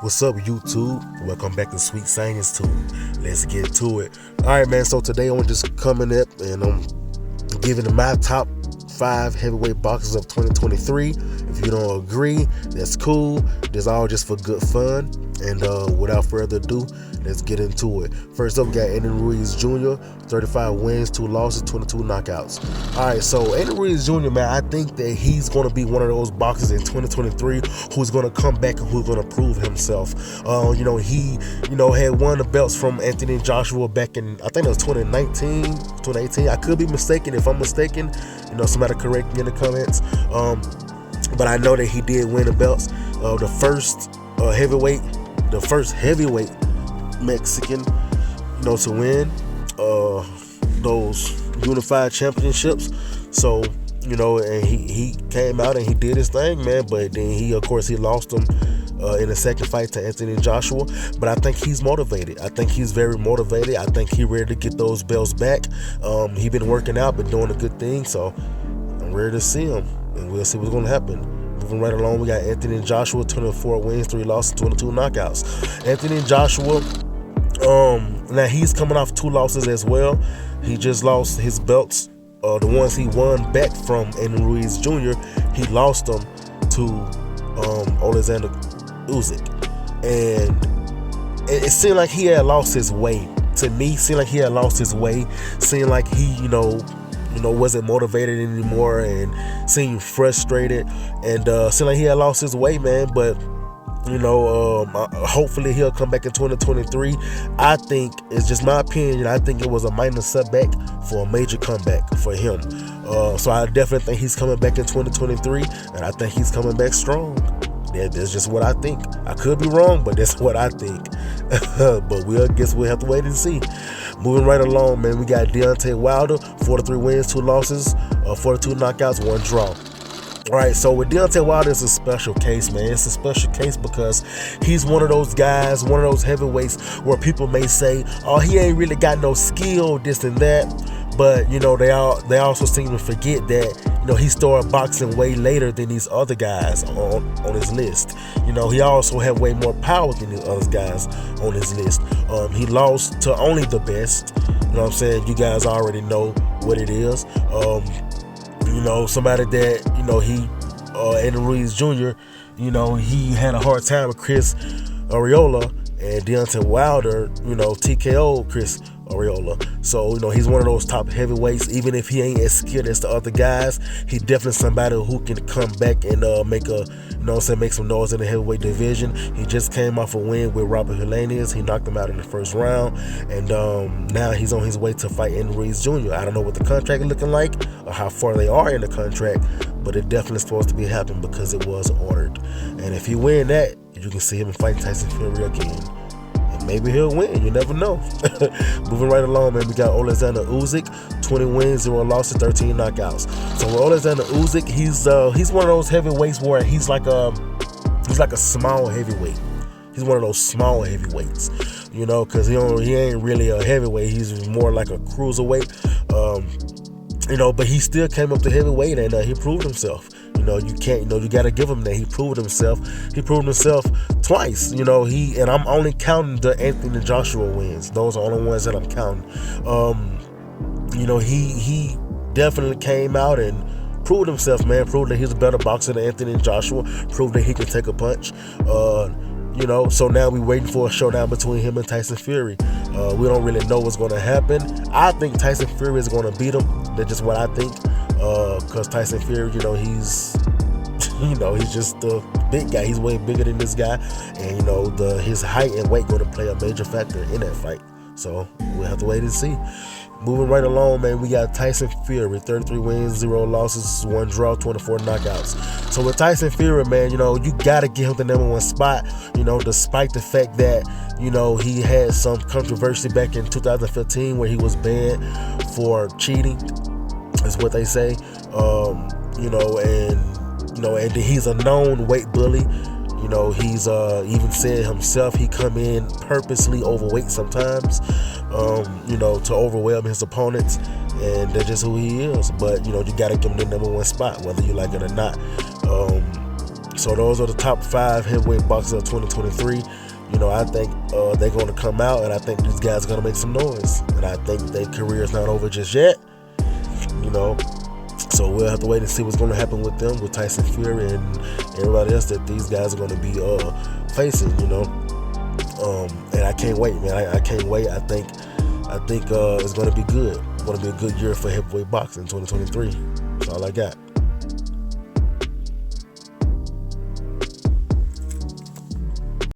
What's up, YouTube? Welcome back to Sweet Science Tube. Let's get to it. Alright, man, so today I'm just coming up and I'm giving my top 5 heavyweight boxers of 2023. If you don't agree, that's cool. This all just for good fun. And without further ado, let's get into it. First up, we got Andy Ruiz Jr., 35 wins, 2 losses, 22 knockouts. Alright, so Andy Ruiz Jr., man, I think that he's going to be one of those boxers in 2023 who's going to come back and who's going to prove himself. He had won the belts from Anthony Joshua back in, I think it was 2018. I could be mistaken. If I'm mistaken, somebody correct me in the comments. But I know that he did win the belts. The first heavyweight Mexican, to win those unified championships. So, and he came out and he did his thing, man. But then he lost them in the second fight to Anthony Joshua. But I think he's motivated. I think he's very motivated. I think he's ready to get those belts back. He's been working out, been doing a good thing. So I'm ready to see him, and we'll see what's going to happen. Moving right along, we got Anthony Joshua, 24 wins, 3 losses, 22 knockouts. Anthony Joshua, now he's coming off 2 losses as well. He just lost his belts, the ones he won back from Andy Ruiz Jr. He lost them to Oleksandr Usyk, and it seemed like he had lost his way. To me, seemed like he had lost his way. Seemed like he, wasn't motivated anymore and seemed frustrated, and seemed like he had lost his way, man. But hopefully he'll come back in 2023. I think, it's just my opinion, I think it was a minor setback for a major comeback for him. So I definitely think he's coming back in 2023, and I think he's coming back strong. That's just what I think. I could be wrong, but that's what I think. But we'll have to wait and see. Moving right along, man, we got Deontay Wilder, 43 wins, 2 losses, 42 knockouts, 1 draw. All right, so with Deontay Wilder, it's a special case, man. It's a special case because he's one of those guys, one of those heavyweights where people may say, oh, he ain't really got no skill, this and that. But, they also seem to forget that, he started boxing way later than these other guys on his list. He also had way more power than the other guys on his list. He lost to only the best. You know what I'm saying? You guys already know what it is. Somebody that, Andy Ruiz Jr., he had a hard time with Chris Arreola, and Deontay Wilder, TKO Chris Arreola. So, he's one of those top heavyweights. Even if he ain't as skilled as the other guys, he's definitely somebody who can come back and make some noise in the heavyweight division. He just came off a win with Robert Helenius. He knocked him out in the first round, and now he's on his way to fight Andy Ruiz Jr. I don't know what the contract is looking like or how far they are in the contract, but it definitely is supposed to be happening because it was ordered. And if he win that, you can see him fighting Tyson Fury again. Maybe he'll win. You never know. Moving right along, man, we got Oleksandr Usyk, 20 wins, 0 losses, 13 knockouts. So with Oleksandr Usyk, he's one of those heavyweights where he's like a small heavyweight. He's one of those small heavyweights, because he ain't really a heavyweight. He's more like a cruiserweight. But he still came up to heavyweight and he proved himself. You gotta give him that. He proved himself. He proved himself twice. And I'm only counting the Anthony Joshua wins. Those are the only ones that I'm counting. He definitely came out and proved himself, man. Proved that he's a better boxer than Anthony Joshua. Proved that he can take a punch. So now we're waiting for a showdown between him and Tyson Fury. We don't really know what's going to happen. I think Tyson Fury is going to beat him. That's just what I think. Because Tyson Fury, he's just the big guy. He's way bigger than this guy, and his height and weight going to play a major factor in that fight. So we'll have to wait and see. Moving right along, man, we got Tyson Fury, 33 wins, 0 losses, 1 draw, 24 knockouts. So with Tyson Fury, man, you got to give him the number 1 spot, despite the fact that, he had some controversy back in 2015 where he was banned for cheating, is what they say. And he's a known weight bully. He's even said himself he come in purposely overweight sometimes, to overwhelm his opponents, and that's just who he is. But you gotta give him the number 1 spot, whether you like it or not. So those are the top 5 heavyweight boxers of 2023. You know, I think they're going to come out, and I think these guys are going to make some noise. And I think their career is not over just yet. You know, so we'll have to wait and see what's going to happen with them, with Tyson Fury and everybody else that these guys are going to be facing. You know, and I can't wait, man. I can't wait. I think it's going to be good. It's going to be a good year for heavyweight boxing in 2023. That's all I got.